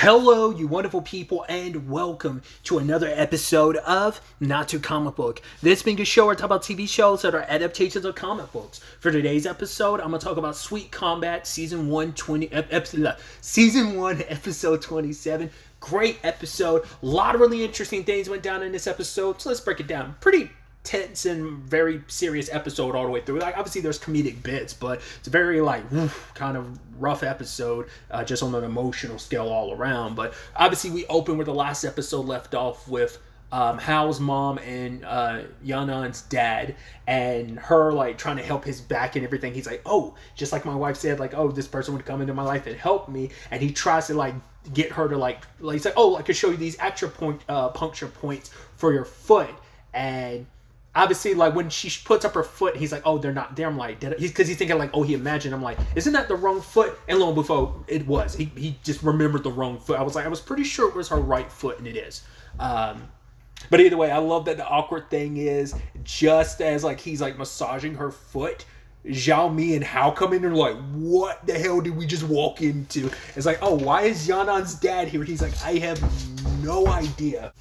Hello, you wonderful people, and welcome to another episode of Not Too Comic Book. This being a show where I talk about TV shows that are adaptations of comic books. For today's episode, I'm going to talk about Sweet Combat Season 1, Episode 27. Great episode. A lot of really interesting things went down in this episode, so let's break it down. Pretty tense and very serious episode all the way through. Like, obviously there's comedic bits, but it's a very kind of rough episode, just on an emotional scale all around. But obviously we open where the last episode left off with Hal's mom and Yanan's dad, and her like trying to help his back and everything. He's like, oh, just like my wife said, like, oh, this person would come into my life and help me, and he tries to like get her to like he's like, oh, I could show you these extra puncture points for your foot. And obviously, like, when she puts up her foot, he's like, oh, they're not there. I'm like, because he's thinking, like, oh, he imagined. I'm like, isn't that the wrong foot? And lo and behold, it was. He just remembered the wrong foot. I was pretty sure it was her right foot, and it is. But either way, I love that the awkward thing is, just as, like, he's, like, massaging her foot, Zhao Mi and Hao come in and are like, what the hell did we just walk into? It's like, oh, why is Yanan's dad here? He's like, I have no idea.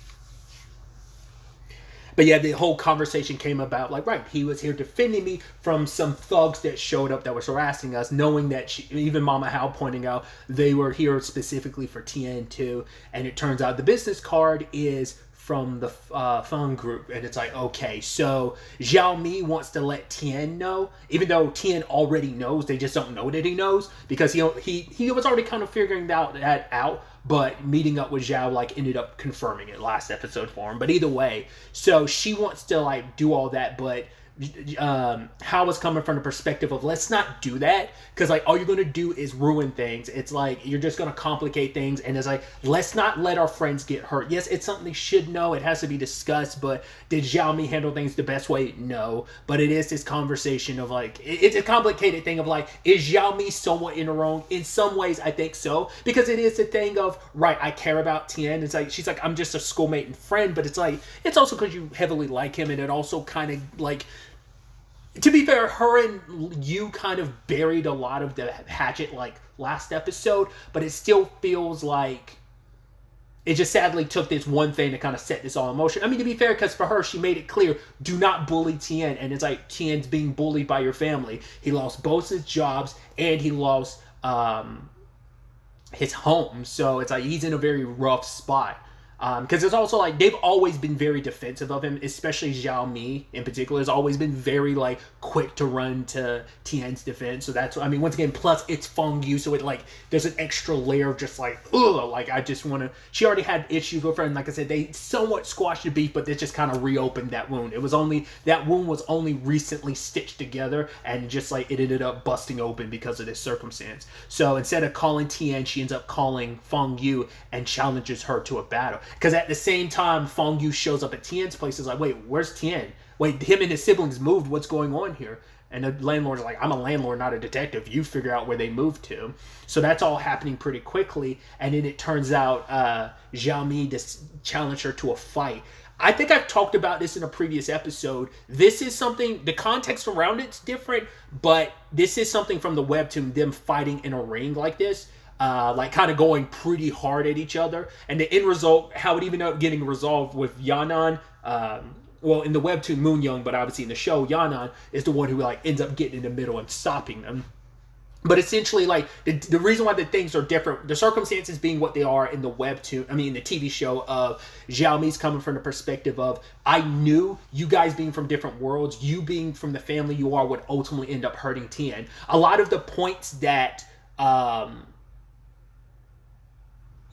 But yeah, the whole conversation came about, like, right, he was here defending me from some thugs that showed up that was harassing us, knowing that even Mama Hao pointing out they were here specifically for Tien too. And it turns out the business card is from the Feng group. And it's like, okay, so Zhao Mi wants to let Tien know, even though Tien already knows, they just don't know that he knows, because he was already kind of figuring that out. But meeting up with Zhao, like, ended up confirming it last episode for him. But either way, so she wants to, like, do all that, but Hao was coming from the perspective of, let's not do that, because, like, all you're going to do is ruin things. It's like, you're just going to complicate things, and it's like, let's not let our friends get hurt. Yes, it's something they should know, it has to be discussed, but did Zhao Mi handle things the best way? No. But it is this conversation of, like, it's a complicated thing of, like, is Zhao Mi somewhat in the wrong? In some ways, I think so, because it is the thing of, right, I care about Tien. It's like, she's like, I'm just a schoolmate and friend, but it's like, it's also because you heavily like him, and it also kind of, like, to be fair, her and you kind of buried a lot of the hatchet, like, last episode, but it still feels like it just sadly took this one thing to kind of set this all in motion. I mean, to be fair, because for her, she made it clear, do not bully Tien, and it's like, Tien's being bullied by your family. He lost both his jobs, and he lost his home, so it's like, he's in a very rough spot. Because it's also like, they've always been very defensive of him, especially Zhao Mi in particular has always been very, like, quick to run to Tien's defense. So that's, I mean, once again, plus it's Feng Yu, so it, like, there's an extra layer of just like, ugh, like, I just want to, she already had issues with her, and like I said, they somewhat squashed the beef, but they just kind of reopened that wound. That wound was only recently stitched together, and just like, it ended up busting open because of this circumstance. So instead of calling Tien, she ends up calling Feng Yu and challenges her to a battle. Because at the same time, Feng Yu shows up at Tien's place. Is like, wait, where's Tien? Wait, him and his siblings moved. What's going on here? And the landlord's like, I'm a landlord, not a detective. You figure out where they moved to. So that's all happening pretty quickly. And then it turns out Zhao Mi challenged her to a fight. I think I've talked about this in a previous episode. This is something, the context around it's different, but this is something from the webtoon, them fighting in a ring like this. Like, kind of going pretty hard at each other, and the end result, how it even ended up getting resolved with Yanan, well, in the webtoon Moon Young, but obviously in the show, Yanan is the one who, like, ends up getting in the middle and stopping them. But essentially, like, the reason why the things are different, the circumstances being what they are in the webtoon, I mean, in the TV show, of Zhao Mi's coming from the perspective of, I knew you guys being from different worlds, you being from the family you are, would ultimately end up hurting Tien. A lot of the points that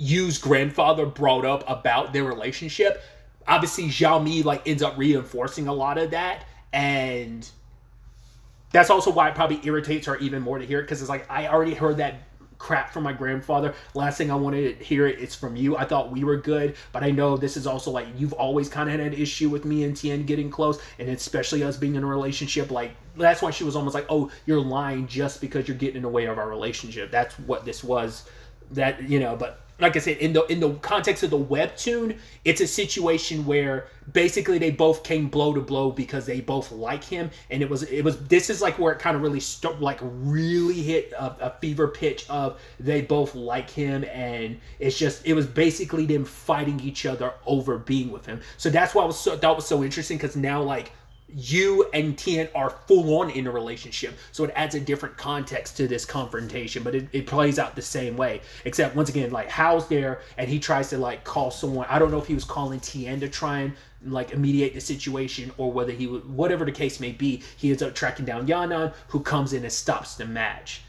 Yu's grandfather brought up about their relationship, obviously Zhao Mi, like, ends up reinforcing a lot of that, and that's also why it probably irritates her even more to hear it, because it's like, I already heard that crap from my grandfather. Last thing I wanted to hear it's from you. I thought we were good, but I know this is also, like, you've always kind of had an issue with me and Tien getting close, and especially us being in a relationship. Like, that's why she was almost like, oh, you're lying just because you're getting in the way of our relationship. That's what this was. That, you know, but like I said, in the context of the webtoon, it's a situation where basically they both came blow to blow because they both like him, and it was this is like where it kind of really really hit a fever pitch of they both like him, and it was basically them fighting each other over being with him. So that's why that was so interesting, because now like you and Tien are full on in a relationship, so it adds a different context to this confrontation, but it plays out the same way, except once again, like Hao's there and he tries to like call someone. I don't know if he was calling Tien to try and like mediate the situation, or whether he would, whatever the case may be, he ends up tracking down Yanan, who comes in and stops the match.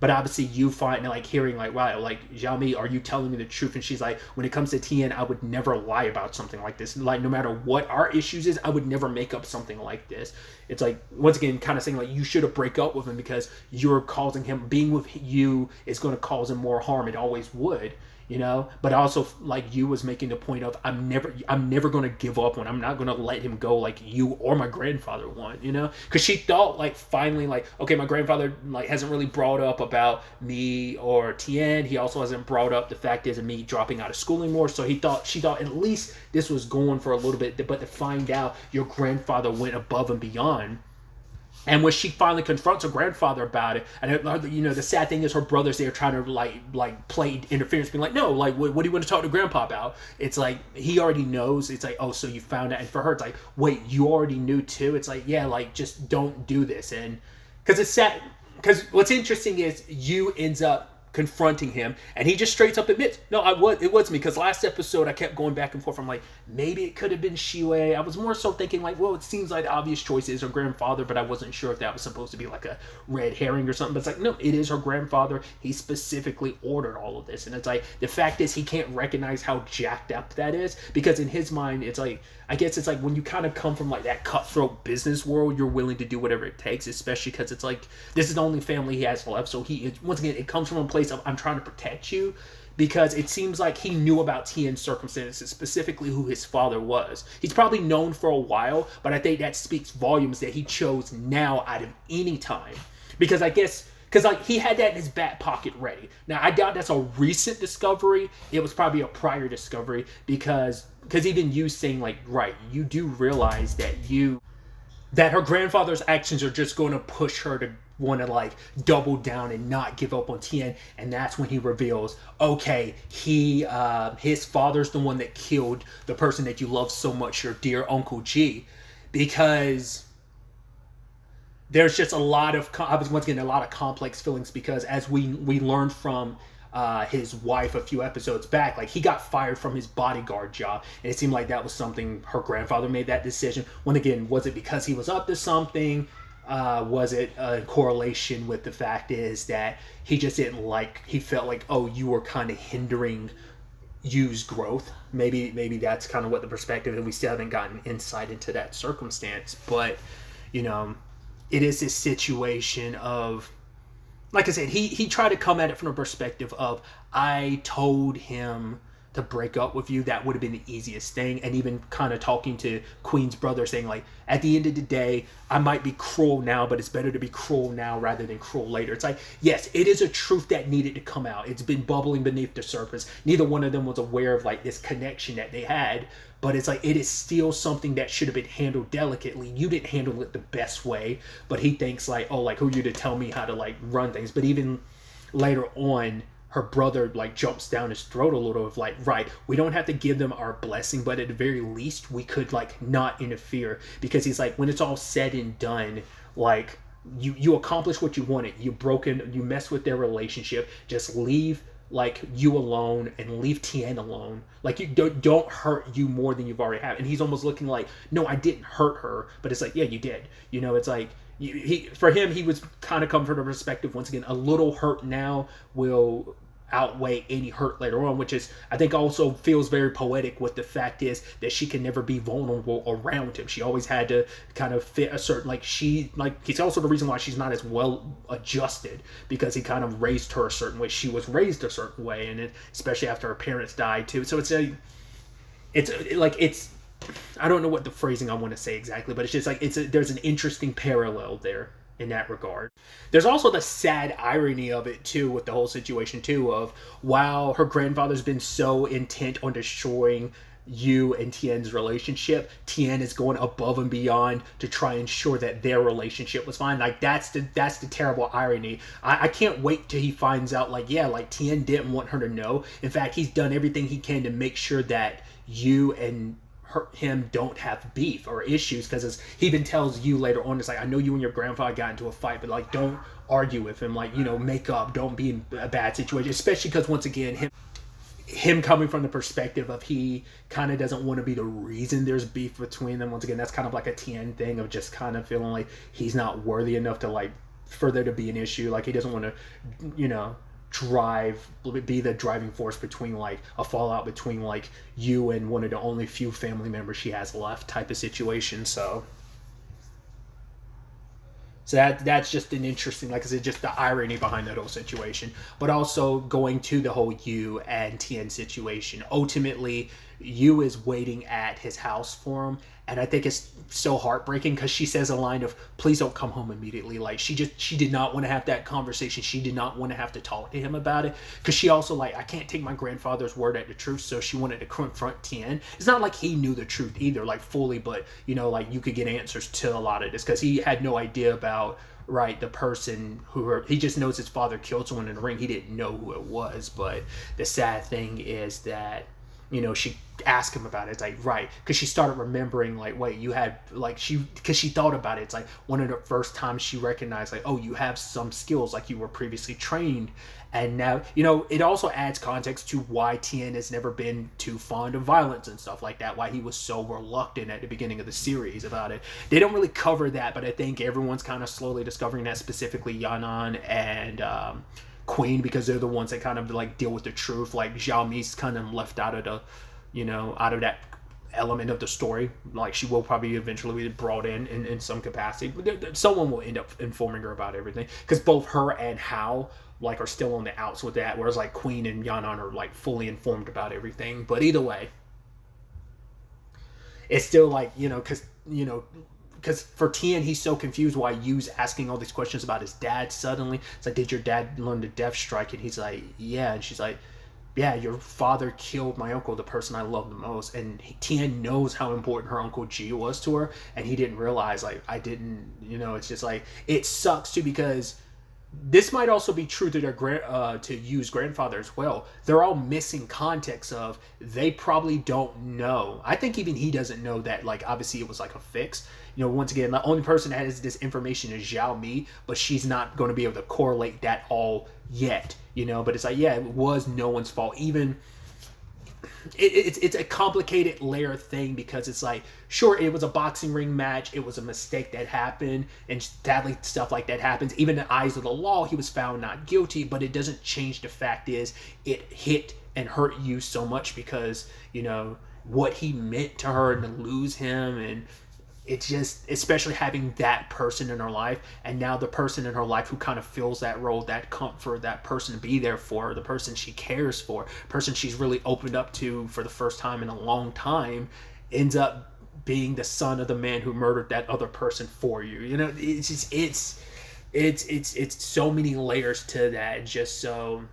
But obviously you find like hearing like, wow, like Xiaomi, are you telling me the truth? And she's like, when it comes to Tien, I would never lie about something like this. Like no matter what our issues is, I would never make up something like this. It's like, once again, kind of saying like, you should have break up with him because you're causing him, being with you is going to cause him more harm. It always would. You know, but also like you was making the point of I'm never going to give up when I'm not going to let him go like you or my grandfather want, you know, because she thought like finally like, okay, my grandfather like hasn't really brought up about me or Tien. He also hasn't brought up the fact is of me dropping out of school anymore. So she thought at least this was going for a little bit, but to find out your grandfather went above and beyond. And when she finally confronts her grandfather about it, and you know, the sad thing is her brother's there trying to like play interference, being like, no, like what do you want to talk to grandpa about? It's like he already knows. It's like, oh, so you found out. And for her, it's like, wait, you already knew too? It's like, yeah, like just don't do this. And because it's sad, because what's interesting is you ends up confronting him, and he just straight up admits, no, it was me, because last episode I kept going back and forth. I'm like, maybe it could have been Shiwei. I was more so thinking like, well, it seems like the obvious choice is her grandfather, but I wasn't sure if that was supposed to be like a red herring or something. But it's like, no, it is her grandfather. He specifically ordered all of this. And it's like, the fact is he can't recognize how jacked up that is, because in his mind, it's like, I guess it's like when you kind of come from like that cutthroat business world, you're willing to do whatever it takes, especially because it's like, this is the only family he has left. So once again, it comes from a place of, I'm trying to protect you, because it seems like he knew about Tien's circumstances, specifically who his father was. He's probably known for a while, but I think that speaks volumes that he chose now out of any time. Because I guess, because like he had that in his back pocket ready. Now I doubt that's a recent discovery. It was probably a prior discovery, because even you saying like, right, you do realize that her grandfather's actions are just going to push her to want to like double down and not give up on Tien. And that's when he reveals, okay, his father's the one that killed the person that you love so much, your dear Uncle G. Because there's just a lot of complex feelings, because as we learned from his wife a few episodes back, like he got fired from his bodyguard job, and it seemed like that was something her grandfather made that decision. When again, was it because he was up to something? Was it a correlation with the fact is that he just he felt like, oh, you were kind of hindering Yu's growth? Maybe that's kind of what the perspective, and we still haven't gotten insight into that circumstance. But you know, it is this situation of, like I said, he tried to come at it from a perspective of, I told him to break up with you. That would have been the easiest thing. And even kind of talking to Queen's brother, saying like, at the end of the day, I might be cruel now, but it's better to be cruel now rather than cruel later. It's like, yes, it is a truth that needed to come out. It's been bubbling beneath the surface. Neither one of them was aware of like this connection that they had. But it's like, it is still something that should have been handled delicately. You didn't handle it the best way. But he thinks like, oh, like who are you to tell me how to like run things? But even later on, her brother like jumps down his throat a little of like, right, we don't have to give them our blessing, but at the very least we could like not interfere. Because he's like, when it's all said and done, like you accomplished what you wanted. You messed with their relationship. Just leave like you alone and leave Tien alone. Like you don't hurt you more than you've already had. And he's almost looking like, no, I didn't hurt her. But it's like, yeah, you did. You know, it's like, for him, he was kind of coming from a perspective, once again, a little hurt now will outweigh any hurt later on, which is, I think, also feels very poetic with the fact is that she can never be vulnerable around him. She always had to kind of fit a certain, he's also the reason why she's not as well adjusted, because he kind of raised her a certain way. She was raised a certain way, and especially after her parents died too. So it's I don't know what the phrasing I want to say exactly, but it's just like there's an interesting parallel there. in that regard. There's also the sad irony of it too, with the whole situation too, of while her grandfather's been so intent on destroying you and Tien's relationship, Tien is going above and beyond to try and ensure that their relationship was fine. Like that's the terrible irony. I can't wait till he finds out, like, yeah, like Tien didn't want her to know. In fact, he's done everything he can to make sure that you and him don't have beef or issues, because he even tells you later on, it's like, I know you and your grandfather got into a fight, but like, don't argue with him, like, you know, make up, don't be in a bad situation, especially because once again, him coming from the perspective of he kind of doesn't want to be the reason there's beef between them. Once again, that's kind of like a Tien thing of just kind of feeling like he's not worthy enough to, like, for there to be an issue. Like, he doesn't want to, you know, be the driving force between, like, a fallout between, like, you and one of the only few family members she has left type of situation. So that's just an interesting, like I said, just the irony behind that whole situation. But also going to the whole Yu and Tien situation. Ultimately, Yu is waiting at his house for him, and I think it's so heartbreaking because she says a line of, please don't come home immediately. Like, she did not want to have that conversation. She did not want to have to talk to him about it, because she also, like, I can't take my grandfather's word at the truth, so she wanted to confront Tien. It's not like he knew the truth either, like, fully, but, you know, like, you could get answers to a lot of this, because he had no idea about, right, the person he just knows his father killed someone in the ring. He didn't know who it was. But the sad thing is that, you know, she asked him about it. It's like, right, because she started remembering, like, wait, you had, like, because she thought about it. It's like one of the first times she recognized, like, oh, you have some skills, like you were previously trained. And now, you know, it also adds context to why Tien has never been too fond of violence and stuff like that, why he was so reluctant at the beginning of the series about it. They don't really cover that, but I think everyone's kind of slowly discovering that, specifically Yanan and Queen, because they're the ones that kind of, like, deal with the truth. Like, Xiao Mi's kind of left out of the, you know, out of that element of the story. Like, she will probably eventually be brought in some capacity, but someone will end up informing her about everything, because both her and Hao, like, are still on the outs with that, whereas, like, Queen and Yanan are, like, fully informed about everything. But either way, it's still, like, you know, because for Tien, he's so confused why Yu's asking all these questions about his dad suddenly. It's like, did your dad learn the death strike? And he's like, yeah. And she's like, yeah, your father killed my uncle, the person I love the most. And Tien knows how important her Uncle Ji was to her, and he didn't realize, like, I didn't, you know. It's just like, it sucks too, because this might also be true to to Yu's grandfather as well. They're all missing context of, they probably don't know. I think even he doesn't know that, like, obviously it was like a fix. You know, once again, the only person that has this information is Xiao Mi, but she's not going to be able to correlate that all yet, you know. But it's like, yeah, it was no one's fault. Even it's a complicated layer thing, because it's like, sure, it was a boxing ring match, it was a mistake that happened, and sadly stuff like that happens. Even in the eyes of the law, he was found not guilty, but it doesn't change the fact is, it hit and hurt you so much, because, you know, what he meant to her, and to lose him. And it's just, especially having that person in her life, and now the person in her life who kind of fills that role, that comfort, that person to be there for her, the person she cares for, person she's really opened up to for the first time in a long time, ends up being the son of the man who murdered that other person for you. You know, it's just, it's so many layers to that. Just so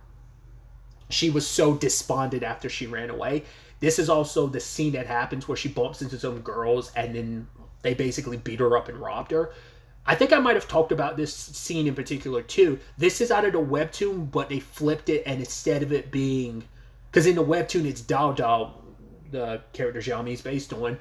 she was so despondent after she ran away. This is also the scene that happens where she bumps into some girls, and then they basically beat her up and robbed her. I think I might have talked about this scene in particular too. This is out of the webtoon, but they flipped it, and instead of it being, because in the webtoon it's Dao Dao, the character Xiaomi is based on,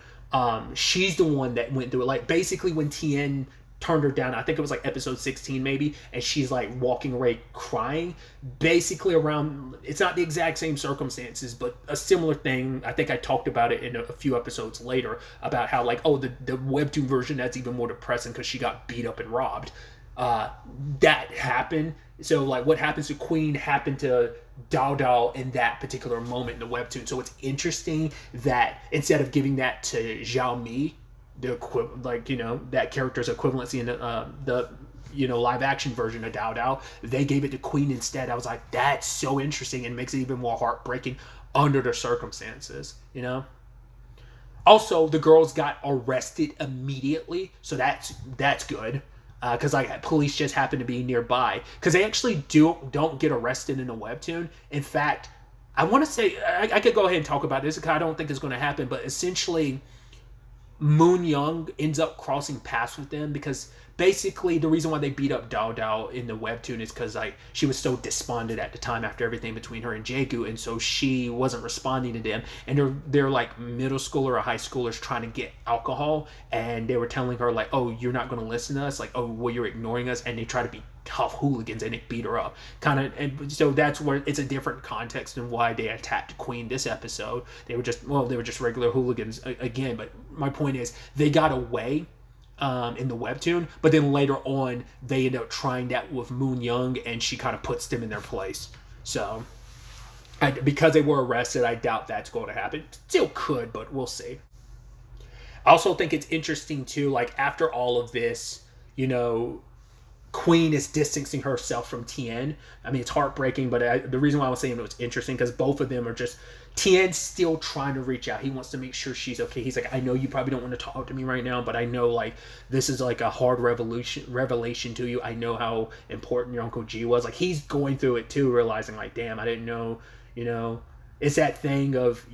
she's the one that went through it. Like, basically when Tien turned her down, I think it was like episode 16 maybe, and she's like walking away crying, basically around, it's not the exact same circumstances, but a similar thing. I think I talked about it in a few episodes later, about how, like, oh, the webtoon version, that's even more depressing because she got beat up and robbed. That happened. So, like, what happens to Queen happened to Dao Dao in that particular moment in the webtoon. So it's interesting that instead of giving that to Xiao Mi, the like, you know, that character's equivalency in the you know, live action version of Dao Dao, they gave it to Queen instead. I was like, that's so interesting, and makes it even more heartbreaking under the circumstances, you know. Also, the girls got arrested immediately, so that's good. because like police just happen to be nearby. Because they actually don't get arrested in the webtoon. In fact, I want to say I could go ahead and talk about this because I don't think it's going to happen. But essentially, Moon Young ends up crossing paths with them because basically the reason why they beat up Dao Dao in the webtoon is because like she was so despondent at the time after everything between her and Jaegu, and so she wasn't responding to them. And they're like middle schooler or high schoolers trying to get alcohol, and they were telling her like, "Oh, you're not going to listen to us," like, "Oh, well, you're ignoring us," and they try to be tough hooligans and they beat her up kind of. And so that's where it's a different context than why they attacked Queen this episode. They were just regular hooligans again. But my point is they got away in the webtoon, but then later on they end up trying that with Moon Young, and she kind of puts them in their place. So because they were arrested, I doubt that's going to happen. Still could, but we'll see. I also think it's interesting too, like after all of this, Queen is distancing herself from Tien. I mean, it's heartbreaking, but the reason why I was saying it was interesting because both of them are just, Tien's still trying to reach out. He wants to make sure she's okay. He's like, I know you probably don't want to talk to me right now, but I know like this is like a hard revelation to you. I know how important your Uncle G was. Like he's going through it too, realizing like, damn, I didn't know, It's that thing of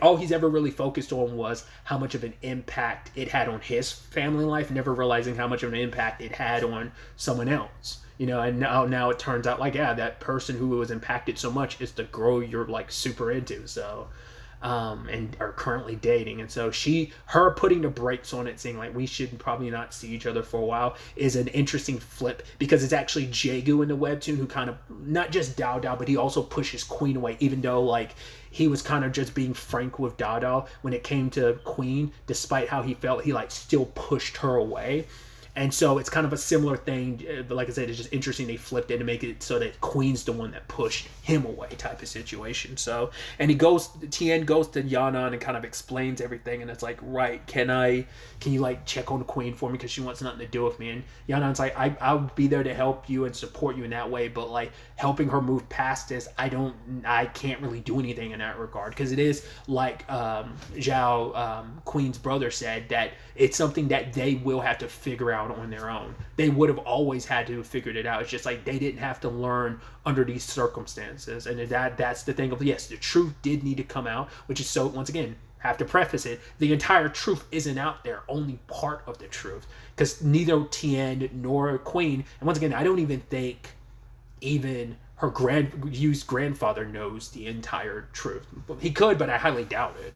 all he's ever really focused on was how much of an impact it had on his family life, never realizing how much of an impact it had on someone else. And now it turns out like, yeah, that person who was impacted so much is the girl you're like super into. So and are currently dating. And so her putting the brakes on it, saying like we should probably not see each other for a while, is an interesting flip because it's actually Jaegu in the webtoon who kind of not just Dao Dao, but he also pushes Queen away, even though like he was kind of just being frank with Dao Dao when it came to Queen. Despite how he felt, he like still pushed her away. And so it's kind of a similar thing, but like I said, it's just interesting they flipped it to make it so that Queen's the one that pushed him away type of situation. So, and Tien goes to Yanan and kind of explains everything, and it's like, right, can you like check on the Queen for me because she wants nothing to do with me? And Yanan's like, I'll be there to help you and support you in that way, but like helping her move past this, I can't really do anything in that regard because it is like Zhao, Queen's brother, said that it's something that they will have to figure out on their own. They would have always had to have figured it out. It's just like they didn't have to learn under these circumstances. And that's the thing of, yes, the truth did need to come out, which is, so once again, have to preface it, the entire truth isn't out there, only part of the truth, because neither Tien nor Queen, and once again, I don't even think even her Yu's grandfather knows the entire truth. He could, but I highly doubt it.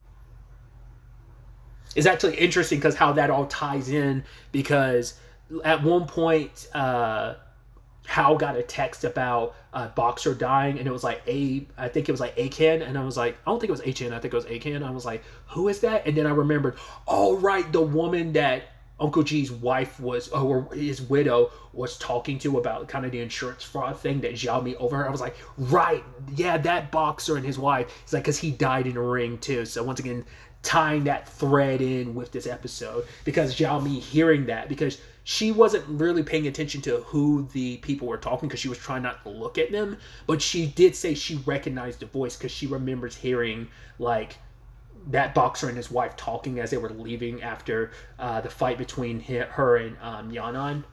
It's actually interesting because how that all ties in, because at one point Hal got a text about Boxer dying, and it was like I think it was like Akan, and I was like, I don't think it was Achan, I think it was Akan. I was like, who is that? And then I remembered, oh right, the woman that Uncle G's wife was, or his widow was talking to about kind of the insurance fraud thing that Zhao Mi over her. I was like, right, yeah, that Boxer and his wife. It's like, because he died in a ring too. So once again, tying that thread in with this episode, because Zhao Mi hearing that, because she wasn't really paying attention to who the people were talking because she was trying not to look at them, but she did say she recognized the voice because she remembers hearing like that Boxer and his wife talking as they were leaving after the fight between her and Yanan.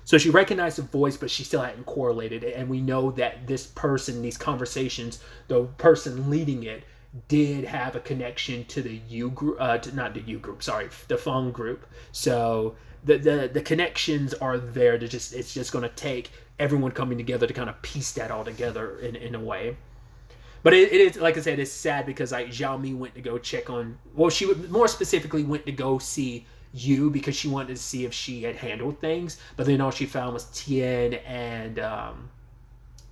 So she recognized the voice, but she still hadn't correlated it. And we know that this person, these conversations, the person leading it, did have a connection to the U group, not the U group, sorry, the Feng group. So the connections are there. It's just going to take everyone coming together to kind of piece that all together in a way. But it is, like I said, it's sad because like Zhao Mi went to go check on, well, she would more specifically went to go see Yu because she wanted to see if she had handled things, but then all she found was Tien and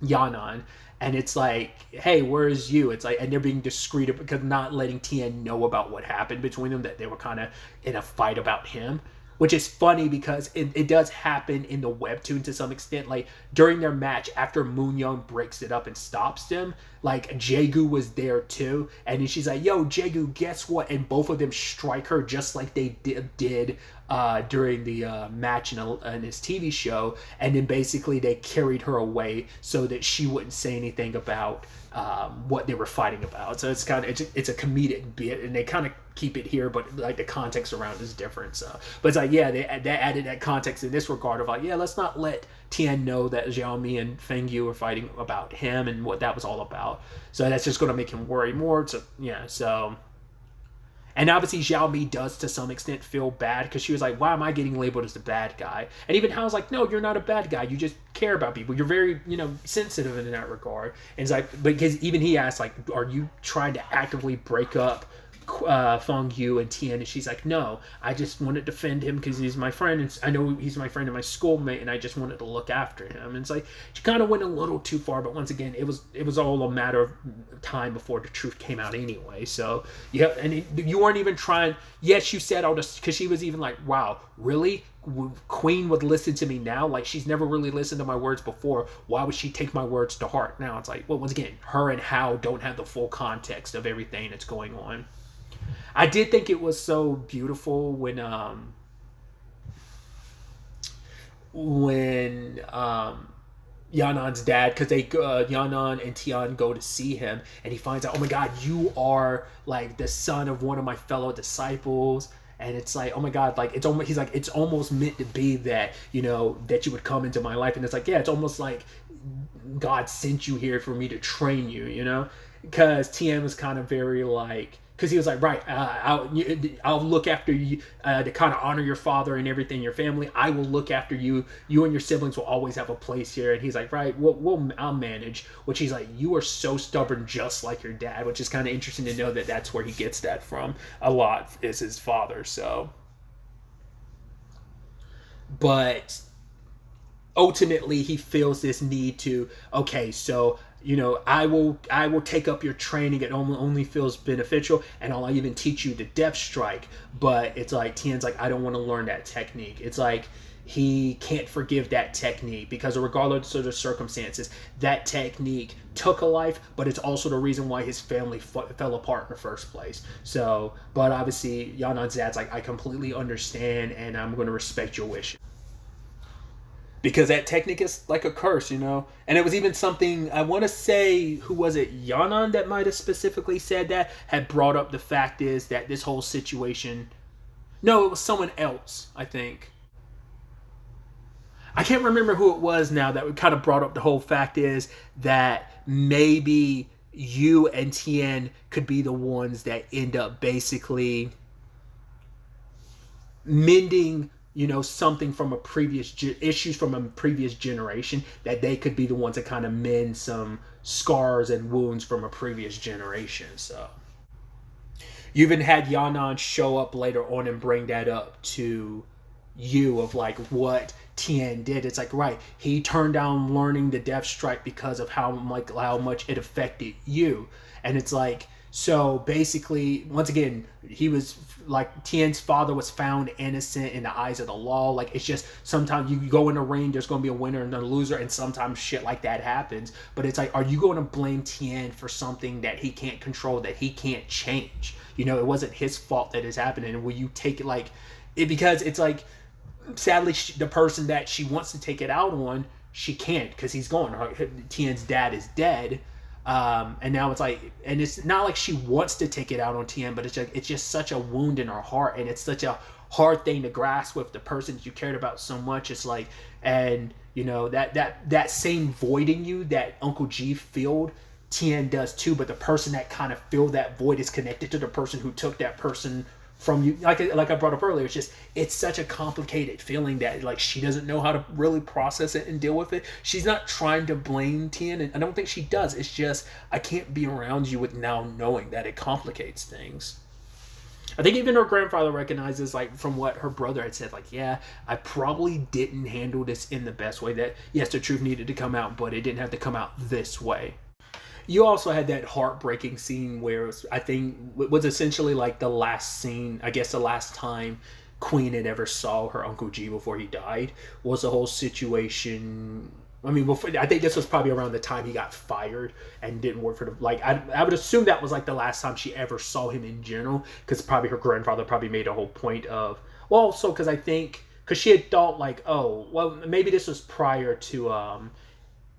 Yanan. And it's like, hey, where is Yu? It's like, and they're being discreet because not letting Tien know about what happened between them, that they were kind of in a fight about him. Which is funny because it does happen in the webtoon to some extent. Like during their match, after Moon Young breaks it up and stops them, like Jaegu was there too, and then she's like, "Yo, Jaegu, guess what?" And both of them strike her just like they did during the match in his TV show, and then basically they carried her away so that she wouldn't say anything about what they were fighting about. So it's kind of it's a comedic bit, and they kind of keep it here, but like the context around is different. So, but it's like, yeah, they added that context in this regard of like, yeah, let's not let Tien know that Xiao Mi and Feng Yu were fighting about him and what that was all about. So that's just going to make him worry more. So yeah, so. And obviously Xiao Mi does to some extent feel bad because she was like, why am I getting labeled as the bad guy? And even Hao's like, no, you're not a bad guy. You just care about people. You're very, sensitive in that regard. And it's like, because even he asked, like, are you trying to actively break up Feng Yu and Tien? And she's like, no, I just want to defend him because he's my friend. And I know he's my friend and my schoolmate, and I just wanted to look after him. And it's like, she kind of went a little too far, but once again, it was all a matter of time before the truth came out anyway. So yeah, and you weren't even trying. Yes, you said all this because she was even like, wow, really? Queen would listen to me now? Like, she's never really listened to my words before. Why would she take my words to heart now? It's like, well, once again, her and Hao don't have the full context of everything that's going on. I did think it was so beautiful when Yanan's dad, because Yanan and Tian go to see him, and he finds out, oh my God, you are like the son of one of my fellow disciples. And it's like, oh my God, like it's almost, he's like, it's almost meant to be that, that you would come into my life. And it's like, yeah, it's almost like God sent you here for me to train you, because Tian was kind of very like, because he was like, right, I'll look after you to kind of honor your father and everything, your family. I will look after you. You and your siblings will always have a place here. And he's like, right, I'll manage. Which he's like, you are so stubborn, just like your dad. Which is kind of interesting to know that that's where he gets that from. A lot is his father. So, but ultimately, he feels this need to. Okay, so. I will take up your training. It only feels beneficial, and I'll even teach you the depth strike. But it's like Tien's like, I don't want to learn that technique. It's like he can't forgive that technique because regardless of the circumstances, that technique took a life, but it's also the reason why his family fell apart in the first place. So, but obviously Yanan's dad's like, I completely understand, and I'm going to respect your wishes. Because that technique is like a curse, And it was even something, I want to say, who was it? Yanan that might have specifically said that, had brought up the fact is that this whole situation... No, it was someone else, I think. I can't remember who it was now that kind of brought up the whole fact is that maybe you and Tien could be the ones that end up basically mending... something from issues from a previous generation, that they could be the ones that kind of mend some scars and wounds from a previous generation. So you even had Yanan show up later on and bring that up to you of like what Tien did. It's like, right, he turned down learning the Death Strike because of how much it affected you. And it's like, so basically, once again, he was like, Tien's father was found innocent in the eyes of the law. Like, it's just, sometimes you go in a ring, there's going to be a winner and a loser, and sometimes shit like that happens. But it's like, are you going to blame Tien for something that he can't control, that he can't change? It wasn't his fault that it's happening. And will you take it like it? Because it's like, sadly, the person that she wants to take it out on, she can't because he's gone. Tien's dad is dead. And now it's like, and it's not like she wants to take it out on Tien, but it's just such a wound in her heart, and it's such a hard thing to grasp with the person that you cared about so much. It's like, and that same void in you that Uncle G filled, Tien does too, but the person that kind of filled that void is connected to the person who took that person from you. Like I brought up earlier, it's such a complicated feeling that like she doesn't know how to really process it and deal with it. She's not trying to blame Tien, and I don't think she does. It's just, I can't be around you with now knowing that it complicates things. I think even her grandfather recognizes, like, from what her brother had said, like, yeah, I probably didn't handle this in the best way. That, yes, the truth needed to come out, but it didn't have to come out this way. You also had that heartbreaking scene where I think it was essentially like the last scene, I guess the last time Queen had ever saw her Uncle G before he died, was the whole situation. I mean, I think this was probably around the time he got fired and didn't work for the, like, I would assume that was like the last time she ever saw him in general, because probably her grandfather probably made a whole point of, Well, also because I think because she had thought like, oh, well, maybe this was prior to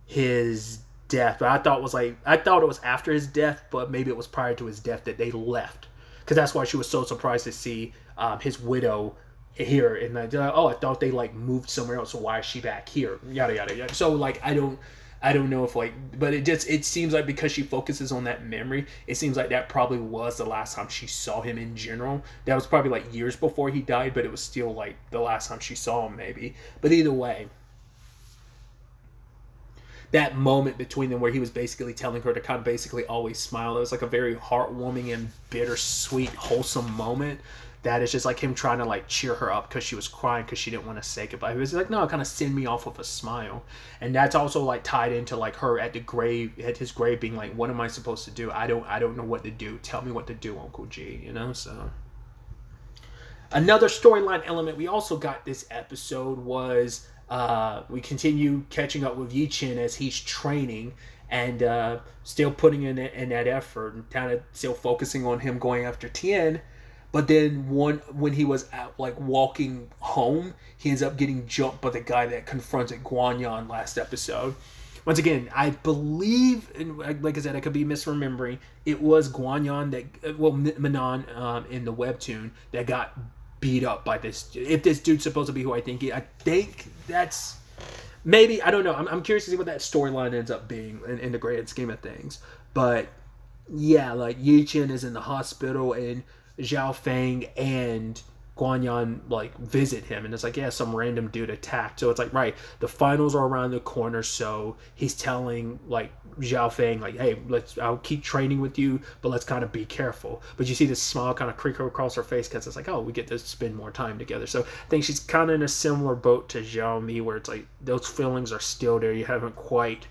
his death, but I thought it was after his death, but maybe it was prior to his death that they left, because that's why she was so surprised to see his widow here, and like, oh, I thought they like moved somewhere else, so why is she back here? Yada yada yada. So like I don't know if like, but it seems like because she focuses on that memory, it seems like that probably was the last time she saw him in general. That was probably like years before he died, but it was still like the last time she saw him maybe. But either way, that moment between them where he was basically telling her to kind of basically always smile, it was like a very heartwarming and bittersweet, wholesome moment. That is just like him trying to like cheer her up because she was crying because she didn't want to say goodbye. He was like, no, kind of send me off with a smile. And that's also like tied into like her at the grave, at his grave, being like, what am I supposed to do? I don't know what to do. Tell me what to do, Uncle G, you know? So another storyline element we also got this episode was we continue catching up with Yi Chen as he's training and still putting in that effort and kind of still focusing on him going after Tien. But then when he was out, like walking home, he ends up getting jumped by the guy that confronted Guanyan last episode. Once again, I believe, and like I said, I could be misremembering, it was Guanyan that, well, Manon in the webtoon that got beat up by this. If this dude's supposed to be who I think that's maybe, I don't know. I'm curious to see what that storyline ends up being in the grand scheme of things. But yeah, like Yi Chen is in the hospital and Zhao Feng and Guanyan like visit him, and it's like, yeah, some random dude attacked. So it's like, right, the finals are around the corner, so he's telling like Zhao Feng like, hey, I'll keep training with you, but let's kind of be careful. But you see this smile kind of creak across her face because it's like, oh, we get to spend more time together. So I think she's kind of in a similar boat to Zhao Mi, where it's like those feelings are still there. You haven't quite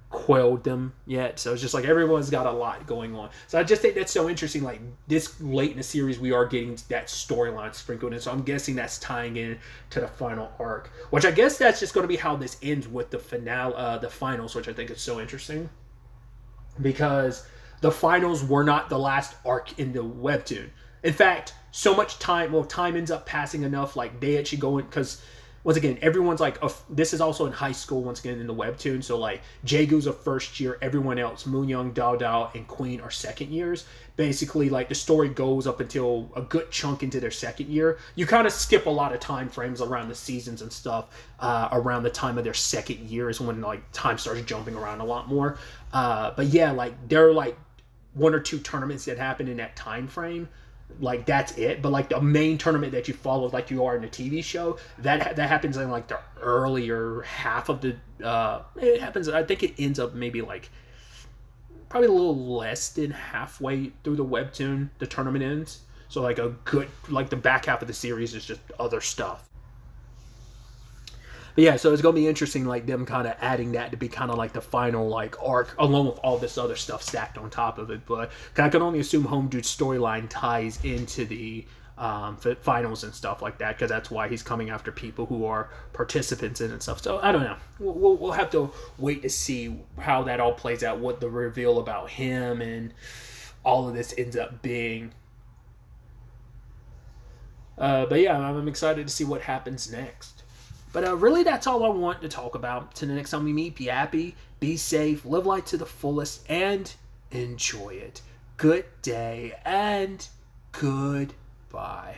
quelled them yet, so it's just like everyone's got a lot going on. So I just think that's so interesting, like this late in the series we are getting that storyline sprinkled in, so I'm guessing that's tying in to the final arc, which I guess that's just going to be how this ends with the finale, the finals, which I think is so interesting because the finals were not the last arc in the webtoon. In fact, so much time ends up passing enough, like they actually go in, because once again, everyone's like, this is also in high school, once again, in the webtoon. So, like, Jaegu's a first year. Everyone else, Moonyoung, Dao Dao, and Queen are second years. Basically, like, the story goes up until a good chunk into their second year. You kind of skip a lot of time frames around the seasons and stuff. Around the time of their second year is when, like, time starts jumping around a lot more. But, yeah, like, there are, like, one or two tournaments that happen in that time frame. Like that's it, but like the main tournament that you follow, like you are in a TV show, that happens in like the earlier half of the. It happens. I think it ends up maybe like probably a little less than halfway through the webtoon. The tournament ends, so like a good like the back half of the series is just other stuff. But yeah, so it's gonna be interesting, like them kind of adding that to be kind of like the final like arc, along with all this other stuff stacked on top of it. But I can only assume Home Dude's storyline ties into the finals and stuff like that, because that's why he's coming after people who are participants in it and stuff. So I don't know. We'll have to wait to see how that all plays out, what the reveal about him and all of this ends up being. But yeah, I'm excited to see what happens next. But really, that's all I want to talk about. Till the next time we meet, be happy, be safe, live life to the fullest, and enjoy it. Good day and goodbye.